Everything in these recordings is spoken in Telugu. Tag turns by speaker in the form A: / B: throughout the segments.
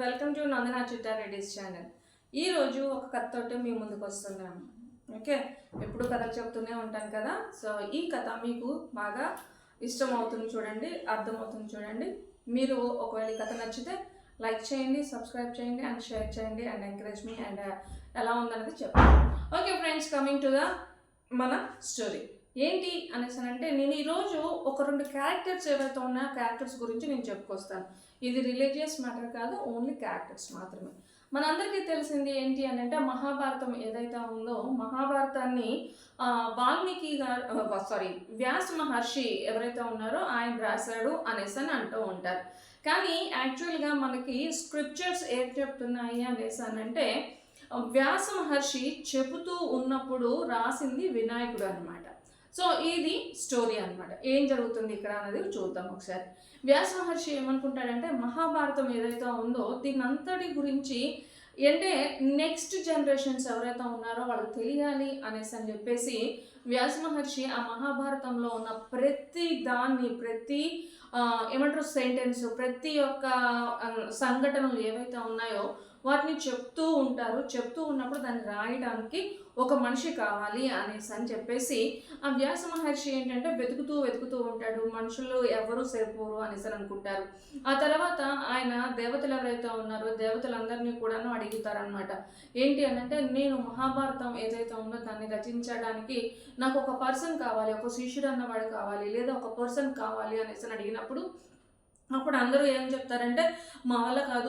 A: వెల్కమ్ టు నందనా చిట్టా రెడ్డిస్ ఛానల్. ఈరోజు ఒక కథతోటి మీ ముందుకు వస్తున్నాము. ఓకే, ఎప్పుడు కథలు చెప్తూనే ఉంటాను కదా. సో ఈ కథ మీకు బాగా ఇష్టం అవుతుంది చూడండి, అర్థమవుతుంది చూడండి. మీరు ఒకవేళ ఈ కథ నచ్చితే లైక్ చేయండి, సబ్స్క్రైబ్ చేయండి అండ్ షేర్ చేయండి అండ్ ఎంకరేజ్ మీ అండ్ ఎలా ఉందనేది చెప్పండి. Okay friends, coming to the మన స్టోరీ ఏంటి అనేసి అంటే, నేను ఈరోజు ఒక 2 క్యారెక్టర్స్ ఏవైతే ఉన్నాయో క్యారెక్టర్స్ గురించి నేను చెప్పుకొస్తాను. ఇది రిలీజియస్ మ్యాటర్ కాదు, ఓన్లీ క్యారెక్టర్స్ మాత్రమే. మనందరికీ తెలిసింది ఏంటి అని అంటే, మహాభారతం ఏదైతే ఉందో మహాభారతాన్ని వాల్మీకి గారు వ్యాస మహర్షి ఎవరైతే ఉన్నారో ఆయన రాశాడు అనేసి అని అంటూ ఉంటారు. కానీ యాక్చువల్గా మనకి స్క్రిప్చర్స్ ఏం చెప్తున్నాయి అనేసి అని అంటే, వ్యాస మహర్షి చెబుతూ ఉన్నప్పుడు రాసింది వినాయకుడు అనమాట. సో ఇది స్టోరీ అనమాట. ఏం జరుగుతుంది ఇక్కడ అనేది చూద్దాం ఒకసారి. వ్యాస మహర్షి ఏమనుకుంటాడంటే, మహాభారతం ఏదైతే ఉందో దీని అంతటి గురించి అంటే నెక్స్ట్ జనరేషన్స్ ఎవరైతే ఉన్నారో వాళ్ళకి తెలియాలి అనేసి అని చెప్పేసి వ్యాస మహర్షి ఆ మహాభారతంలో ఉన్న ప్రతి దాన్ని, ప్రతి ఏమంటారు సెంటెన్స్, ప్రతి ఒక్క సంఘటనలు ఏవైతే ఉన్నాయో వాటిని చెప్తూ ఉంటారు. చెప్తూ ఉన్నప్పుడు దాన్ని రాయడానికి ఒక మనిషి కావాలి అనేసి అని చెప్పేసి ఆ వ్యాస మహర్షి ఏంటంటే వెతుకుతూ ఉంటాడు. మనుషులు ఎవరు సరిపోరు అనేసి అనుకుంటారు. ఆ తర్వాత ఆయన దేవతలు ఎవరైతే ఉన్నారో దేవతలందరినీ కూడాను అడుగుతారనమాట. ఏంటి అని అంటే, నేను మహాభారతం ఏదైతే ఉందో దాన్ని రచించడానికి నాకు ఒక పర్సన్ కావాలి, ఒక శిష్యుడు అన్నవాడు కావాలి, లేదా ఒక పర్సన్ కావాలి అనేసి అడిగినప్పుడు అప్పుడు అందరూ ఏం చెప్తారంటే, మా వల్ల కాదు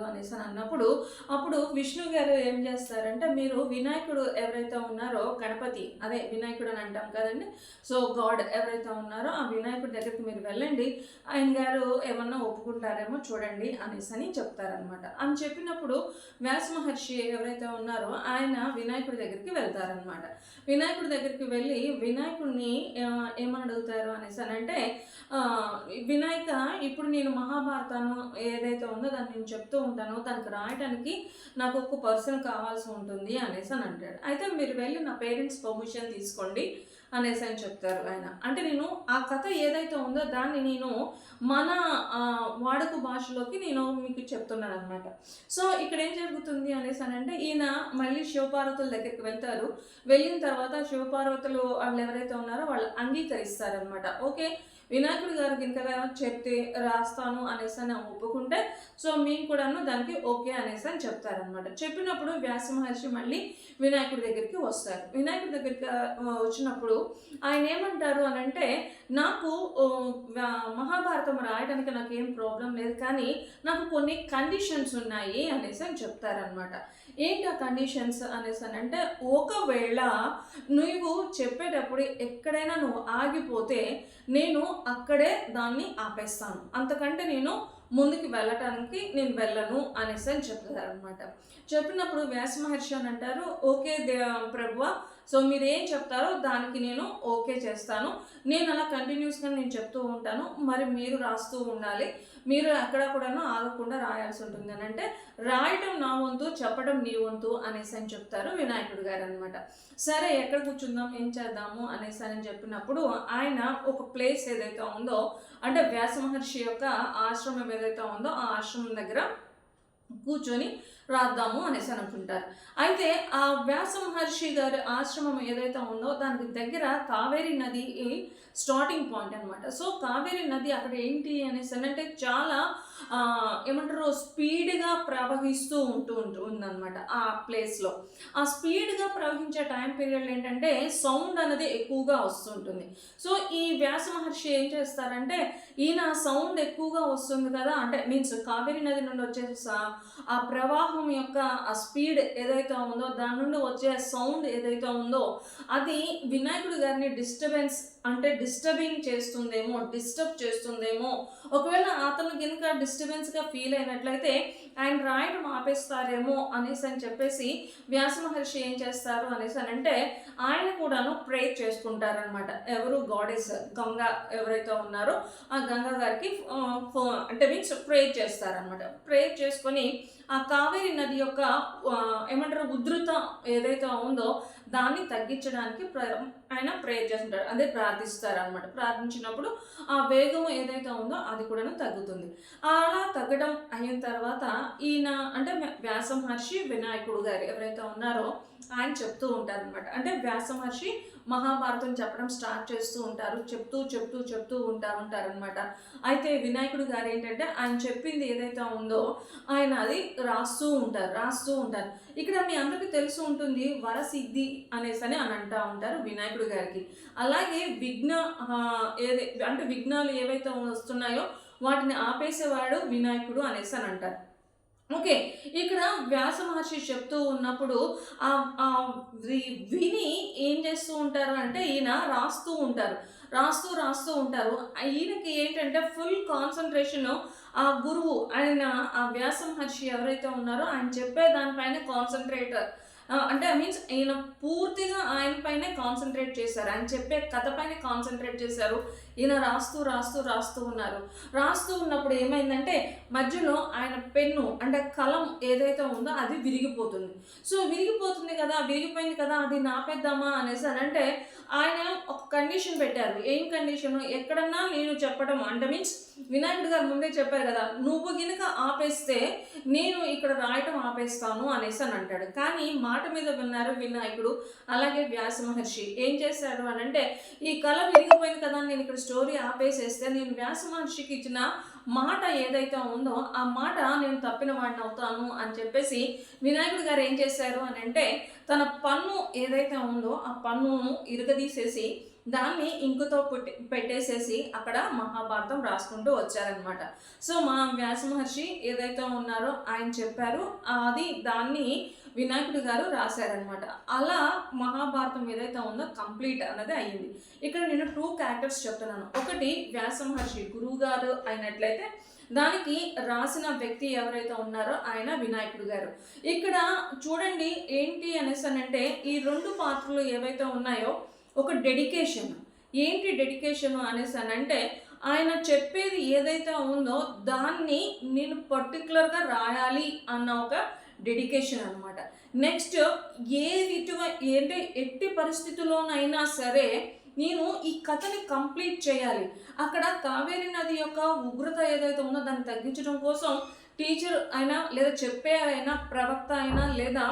A: అనేసి అని అన్నప్పుడు అప్పుడు విష్ణు గారు ఏం చేస్తారంటే, మీరు వినాయకుడు ఎవరైతే ఉన్నారో గణపతి, అదే వినాయకుడు అని అంటాం కదండి. సో గాడ్ ఎవరైతే ఉన్నారో ఆ వినాయకుడి దగ్గరికి మీరు వెళ్ళండి, ఆయన గారు ఏమన్నా ఒప్పుకుంటారేమో చూడండి అనేసి అని చెప్తారనమాట. అని చెప్పినప్పుడు వ్యాస మహర్షి ఎవరైతే ఉన్నారో ఆయన వినాయకుడి దగ్గరికి వెళ్తారనమాట. వినాయకుడి దగ్గరికి వెళ్ళి వినాయకుడిని ఏమని అడుగుతారు అనేసి అని అంటే, వినాయక, ఇప్పుడు నేను మహాభారతాన్ని ఏదైతే ఉందో దాన్ని నేను చెప్తూ ఉంటానో దానికి రాయడానికి నాకు ఒక పర్సన్ కావాల్సి ఉంటుంది అనేసి అని అంటాడు. అయితే మీరు వెళ్ళి నా పేరెంట్స్ పర్మిషన్ తీసుకోండి అనేసి అని చెప్తారు ఆయన. అంటే నేను ఆ కథ ఏదైతే ఉందో దాన్ని నేను మన వాడుక భాషలోకి నేను మీకు చెప్తున్నాను అనమాట. సో ఇక్కడ ఏం జరుగుతుంది అనేసి అని అంటే, ఈయన మళ్ళీ శివపార్వతుల దగ్గరికి వెళ్తారు. వెళ్ళిన తర్వాత శివపార్వతులు వాళ్ళు ఎవరైతే ఉన్నారో వాళ్ళు అంగీకరిస్తారనమాట. ఓకే, వినాయకుడి గారికి ఇంకా చెప్తే రాస్తాను అనేసి అని ఒప్పుకుంటే సో మేము కూడాను దానికి ఓకే అనేసి అని చెప్తారనమాట. చెప్పినప్పుడు వ్యాస మహర్షి మళ్ళీ వినాయకుడి దగ్గరికి వస్తారు. వినాయకుడి దగ్గరికి వచ్చినప్పుడు ఆయన ఏమంటారు అని అంటే, నాకు మహాభారతం రాయడానికి నాకు ఏం ప్రాబ్లం లేదు, కానీ నాకు కొన్ని కండిషన్స్ ఉన్నాయి అనేసి అని చెప్తారనమాట. ఏంటి ఆ కండిషన్స్ అనేసి అని అంటే, ఒకవేళ నువ్వు చెప్పేటప్పుడు ఎక్కడైనా నువ్వు ఆగిపోతే నేను అక్కడే దాన్ని ఆపేస్తాను, అంతకంటే నేను ముందుకు వెళ్ళటానికి నేను వెళ్ళను అనేసి అని చెప్తారనమాట. చెప్పినప్పుడు వ్యాస మహర్షి అని అంటారు, ఓకే ప్రభువా, సో మీరు ఏం చెప్తారో దానికి నేను ఓకే చేస్తాను, నేను అలా కంటిన్యూస్గా నేను చెప్తూ ఉంటాను, మరి మీరు రాస్తూ ఉండాలి, మీరు ఎక్కడ కూడాను ఆగకుండా రాయాల్సి ఉంటుంది అని అంటే, రాయటం నా వంతు, చెప్పడం నీ వంతు అనేసి అని చెప్తారు వినాయకుడు గారు అనమాట. సరే ఎక్కడ కూర్చుందాం, ఏం చేద్దాము అనేసి అని చెప్పినప్పుడు ఆయన ఒక ప్లేస్ ఏదైతే ఉందో, అంటే వ్యాస మహర్షి యొక్క ఆశ్రమం ఏదైతే ఉందో ఆ ఆశ్రమం దగ్గర కూర్చొని రాద్దాము అనేసి అనుకుంటారు. అయితే ఆ వ్యాస మహర్షి గారి ఆశ్రమం ఏదైతే ఉందో దానికి దగ్గర కావేరీ నది స్టార్టింగ్ పాయింట్ అనమాట. సో కావేరీ నది అక్కడ ఏంటి అనేసి అంటే చాలా ఏమంటారు స్పీడ్గా ప్రవహిస్తూ ఉందన్నమాట ఆ ప్లేస్లో. ఆ స్పీడ్గా ప్రవహించే టైం పీరియడ్ ఏంటంటే సౌండ్ అనేది ఎక్కువగా వస్తుంటుంది. సో ఈ వ్యాస మహర్షి ఏం చేస్తారంటే, ఈయన సౌండ్ ఎక్కువగా వస్తుంది కదా, అంటే మీన్స్ కావేరీ నది నుండి వచ్చే ఆ ప్రవాహం యొక్క ఆ స్పీడ్ ఏదైతే ఉందో దాని నుండి వచ్చే సౌండ్ ఏదైతే ఉందో అది వినాయకుడి గారిని డిస్టర్బ్ చేస్తుందేమో. ఒకవేళ అతను కనుక డిస్టర్బెన్స్గా ఫీల్ అయినట్లయితే ఆయన రాయడం ఆపేస్తారేమో అనేసి అని చెప్పేసి వ్యాస మహర్షి ఏం చేస్తారు అనేసి అని అంటే, ఆయన కూడాను ప్రే చేసుకుంటారనమాట. ఎవరు గాడెస్ గంగా ఎవరైతే ఉన్నారో ఆ గంగా గారికి అంటే మీన్స్ ప్రే చేస్తారనమాట. ప్రే చేసుకొని ఆ కావేరీ నది యొక్క ఏమంటారు ఉధృత ఏదైతే ఉందో దాన్ని తగ్గించడానికి ఆయన ప్రేయర్ చేస్తుంటారు, అదే ప్రార్థిస్తారు అనమాట. ప్రార్థించినప్పుడు ఆ వేగం ఏదైతే ఉందో అది కూడా తగ్గుతుంది. అలా తగ్గడం అయిన తర్వాత ఈయన అంటే వ్యాస మహర్షి వినాయకుడు గారు ఎవరైతే ఉన్నారో ఆయన చెప్తూ ఉంటారు అనమాట. అంటే వ్యాస మహర్షి మహాభారతం చెప్పడం స్టార్ట్ చేస్తూ ఉంటారు, చెప్తూ ఉంటారనమాట. అయితే వినాయకుడు గారు ఏంటంటే ఆయన చెప్పింది ఏదైతే ఉందో ఆయన అది రాస్తూ ఉంటారు. ఇక్కడ మీ అందరికీ తెలిసి ఉంటుంది వరసిద్ధి అనేసి అని అంటూ ఉంటారు వినాయకుడు గారికి. అలాగే విఘ్నాలు ఏవైతే వస్తున్నాయో వాటిని ఆపేసేవాడు వినాయకుడు అనేసి అని అంటారు. ఓకే, ఇక్కడ వ్యాస మహర్షి చెప్తూ ఉన్నప్పుడు విని ఏం చేస్తూ ఉంటారు అంటే ఈయన రాస్తూ ఉంటారు. ఈయనకి ఏంటంటే ఫుల్ కాన్సన్ట్రేషన్ ఆ గురువు ఆయన ఆ వ్యాస మహర్షి ఎవరైతే ఉన్నారో ఆయన చెప్పే దానిపైన కాన్సన్ట్రేట్ అంటే మీన్స్ ఈయన పూర్తిగా ఆయన పైనే కాన్సన్ట్రేట్ చేశారు, ఆయన చెప్పే కథ పైన కాన్సన్ట్రేట్ చేశారు. ఈయన రాస్తూ ఉన్నారు. రాస్తూ ఉన్నప్పుడు ఏమైందంటే మధ్యలో ఆయన పెన్ను అంటే కలం ఏదైతే ఉందో అది విరిగిపోతుంది. సో విరిగిపోతుంది కదా, విరిగిపోయింది కదా, అది నాపేద్దామా అనేసి అని అంటే ఆయన ఒక కండిషన్ పెట్టారు. ఏం కండిషను? ఎక్కడన్నా నేను చెప్పడం అంటే మీన్స్ వినాయకుడు గారు ముందే చెప్పారు కదా, నువ్వు గినక ఆపేస్తే నేను ఇక్కడ రాయటం ఆపేస్తాను అనేసి అని అంటాడు. కానీ మాట మీద విన్నారు వినాయకుడు. అలాగే వ్యాస మహర్షి ఏం చేశాడు అని అంటే ఈ కళ విరిగిపోయింది కదా, నేను ఇక్కడ స్టోరీ ఆపేసేస్తే నేను వ్యాస మహర్షికి ఇచ్చిన మాట ఏదైతే ఉందో ఆ మాట నేను తప్పిన వాడిని అవుతాను అని చెప్పేసి వినాయకుడు గారు ఏం చేశారు అని అంటే తన పన్ను ఏదైతే ఉందో ఆ పన్నును ఇరగదీసేసి దాన్ని ఇంకుతో పెట్టేసేసి అక్కడ మహాభారతం రాసుకుంటూ వచ్చారనమాట. సో మా వ్యాస మహర్షి ఏదైతే ఉన్నారో ఆయన చెప్పారు, దాన్ని వినాయకుడి గారు రాశారనమాట. అలా మహాభారతం ఏదైతే ఉందో కంప్లీట్ అన్నది అయ్యింది. ఇక్కడ నేను 2 క్యారెక్టర్స్ చెప్తున్నాను. ఒకటి వ్యాస మహర్షి గురువు గారు అయినట్లయితే దానికి రాసిన వ్యక్తి ఎవరైతే ఉన్నారో ఆయన వినాయకుడు గారు. ఇక్కడ చూడండి ఏంటి అనేసి అంటే ఈ 2 పాత్రలు ఏవైతే ఉన్నాయో ఒక డెడికేషన్. ఏంటి డెడికేషన్ అనేసి అంటే ఆయన చెప్పేది ఏదైతే ఉందో దాన్ని నేను పర్టికులర్గా రాయాలి అన్న ఒక డెడికేషన్ అనమాట. నెక్స్ట్ ఏంటంటే ఎట్టి పరిస్థితుల్లోనైనా సరే నేను ఈ కథని కంప్లీట్ చేయాలి. అక్కడ కావేరీ నది యొక్క ఉగ్రత ఏదైతే ఉందో దాన్ని తగ్గించడం కోసం టీచర్ అయినా లేదా చెప్పే అయినా ప్రవక్త అయినా లేదా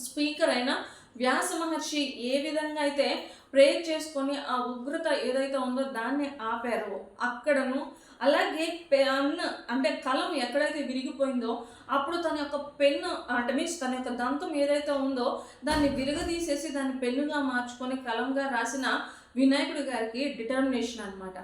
A: స్పీకర్ అయినా వ్యాస మహర్షి ఏ విధంగా అయితే ప్రేయర్ చేసుకొని ఆ ఉగ్రత ఏదైతే ఉందో దాన్ని ఆపారో అక్కడను, అలాగే పెన్ అంటే కలం ఎక్కడైతే విరిగిపోయిందో అప్పుడు తన యొక్క పెన్ను అంటే మీన్స్ తన యొక్క దంతం ఏదైతే ఉందో దాన్ని విరగదీసేసి దాన్ని పెన్నుగా మార్చుకొని కలంగా రాసిన వినాయకుడి గారికి డిటర్మినేషన్ అనమాట.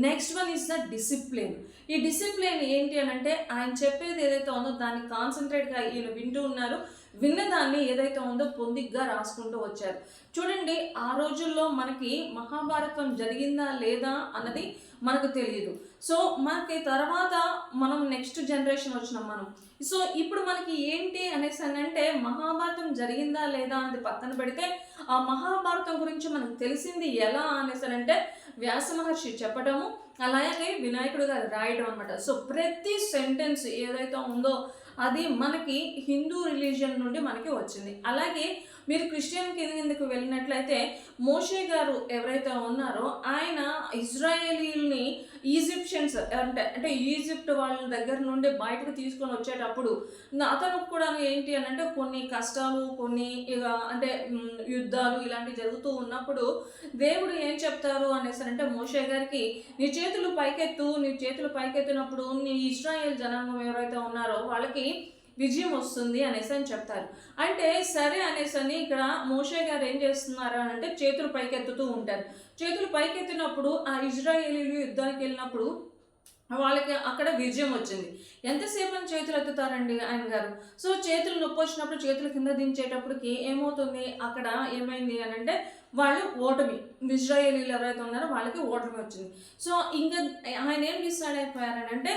A: Next one is the discipline. ఈ డిసిప్లిన్ ఏంటి అని అంటే ఆయన చెప్పేది ఏదైతే ఉందో దాన్ని కాన్సన్ట్రేట్గా ఈయన వింటూ ఉన్నారు, విన్నదాన్ని ఏదైతే ఉందో పొందిగ్గా రాసుకుంటూ వచ్చారు. చూడండి ఆ రోజుల్లో మనకి మహాభారతం జరిగిందా లేదా అన్నది మనకు తెలియదు. సో మనకి తర్వాత మనం నెక్స్ట్ జనరేషన్ వచ్చినాం మనం. సో ఇప్పుడు మనకి ఏంటి అనేసి అంటే మహాభారతం జరిగిందా లేదా అనేది పక్కన పెడితే ఆ మహాభారతం గురించి మనకు తెలిసింది ఎలా అనేసి అంటే వ్యాస మహర్షి చెప్పడము, అలాగే వినాయకుడు గారు రాయడం అనమాట. సో ప్రతి సెంటెన్స్ ఏదైతే ఉందో అది మనకి హిందూ రిలీజియన్ నుండి మనకి వచ్చింది. అలాగే మీరు క్రిస్టియన్ కిందకు వెళ్ళినట్లయితే మోషే గారు ఎవరైతే ఉన్నారో ఆయన ఇజ్రాయేలీల్ని ఈజిప్షియన్స్ అంటే ఈజిప్ట్ వాళ్ళ దగ్గర నుండి బయటకు తీసుకొని వచ్చేటప్పుడు అతను కూడా ఏంటి అని అంటే కొన్ని కష్టాలు, కొన్ని అంటే యుద్ధాలు ఇలాంటివి జరుగుతూ ఉన్నప్పుడు దేవుడు ఏం చెప్తారు అనేసి అంటే మోషే గారికి నీ చేతులు పైకెత్తినప్పుడు నీ ఇజ్రాయేల్ జనాంగం ఎవరైతే ఉన్నారో వాళ్ళకి విజయం వస్తుంది అనేసి అని చెప్తారు. అంటే సరే అనేసి ఇక్కడ మోషే గారు ఏం చేస్తున్నారు అని అంటే చేతులు పైకెత్తుతూ ఉంటారు. చేతులు పైకెత్తినప్పుడు ఆ ఇజ్రాయేలీలు యుద్ధానికి వెళ్ళినప్పుడు వాళ్ళకి అక్కడ విజయం వచ్చింది. ఎంతసేపు అని చేతులు ఎత్తుతారండి ఆయన గారు. సో చేతులు నొప్పి వచ్చినప్పుడు చేతులు కింద దించేటప్పటికి ఏమవుతుంది, అక్కడ ఏమైంది అని అంటే వాళ్ళు ఓటమి ఇజ్రాయేలీలు ఎవరైతే ఉన్నారో వాళ్ళకి ఓటమి వచ్చింది. సో ఇంకా ఆయన ఏం డిసైడ్ అయిపోయారని అంటే,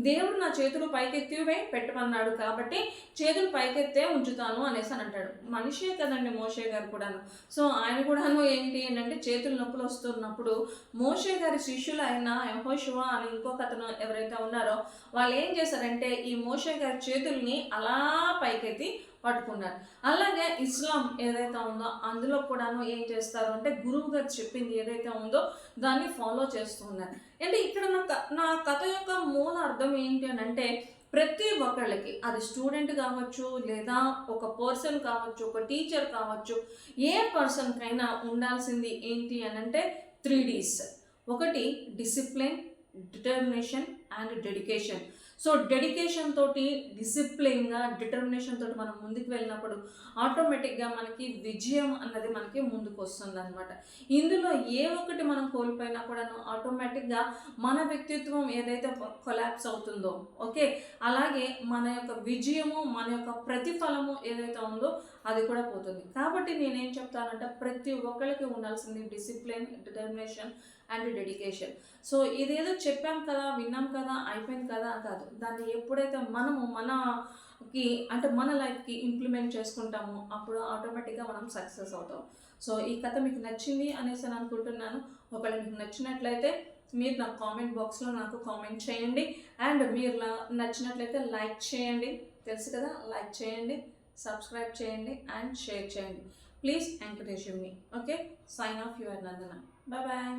A: దేవుడు నా చేతులు పైకెత్తివే పెట్టమన్నాడు కాబట్టి చేతులు పైకెత్తే ఉంచుతాను అనేసి అని అంటాడు. మనిషే కదండి మోషే గారు కూడాను. సో ఆయన కూడాను ఏంటి అంటే చేతులు నొప్పులు వస్తున్నప్పుడు మోషే గారి శిష్యులు అయిన యెహోషువ అని ఇంకొక అతను ఎవరైతే ఉన్నారో వాళ్ళు ఏం చేశారంటే ఈ మోషే గారి చేతుల్ని అలా పైకెత్తి పట్టుకున్నారు. అలాగే ఇస్లాం ఏదైతే ఉందో అందులో కూడాను ఏం చేస్తారు అంటే గురువు గారు చెప్పింది ఏదైతే ఉందో దాన్ని ఫాలో చేస్తూ ఉన్నారు. అంటే ఇక్కడ నా కథ యొక్క మూల అర్థం ఏంటి అని అంటే, ప్రతి ఒక్కళ్ళకి అది స్టూడెంట్ కావచ్చు, లేదా ఒక పర్సన్ కావచ్చు, ఒక టీచర్ కావచ్చు, ఏ పర్సన్కైనా ఉండాల్సింది ఏంటి అని అంటే 3 Ds. ఒకటి discipline, determination and dedication. So dedication తోటి, డిసిప్లిన్గా, డిటర్మినేషన్ తోటి మనం ముందుకు వెళ్ళినప్పుడు ఆటోమేటిక్గా మనకి విజయం అన్నది మనకి ముందుకు వస్తుంది అనమాట. ఇందులో ఏ ఒక్కటి మనం కోల్పోయినా కూడా ఆటోమేటిక్గా మన వ్యక్తిత్వం ఏదైతే కొలాప్స్ అవుతుందో, ఓకే, అలాగే మన యొక్క విజయము, మన యొక్క ప్రతిఫలము ఏదైతే ఉందో అది కూడా పోతుంది. కాబట్టి నేనేం చెప్తానంటే ప్రతి ఒక్కరికి ఉండాల్సింది discipline, determination and dedication. So ఇదేదో చెప్పాం కదా, విన్నాం కదా, అయిపోయింది కదా కాదు. దాన్ని ఎప్పుడైతే మనము మనకి అంటే మన లైఫ్కి ఇంప్లిమెంట్ చేసుకుంటామో అప్పుడు ఆటోమేటిక్గా మనం సక్సెస్ అవుతాం. సో ఈ కథ మీకు నచ్చింది అనేసి నేను అనుకుంటున్నాను. ఒకవేళ మీకు నచ్చినట్లయితే మీరు నా కామెంట్ బాక్స్లో నాకు కామెంట్ చేయండి. అండ్ మీరు నచ్చినట్లయితే లైక్ చేయండి. తెలుసు కదా, లైక్ చేయండి, సబ్స్క్రైబ్ చేయండి అండ్ షేర్ చేయండి. Please encourage me. Okay, sign off your Nandana. Bye bye.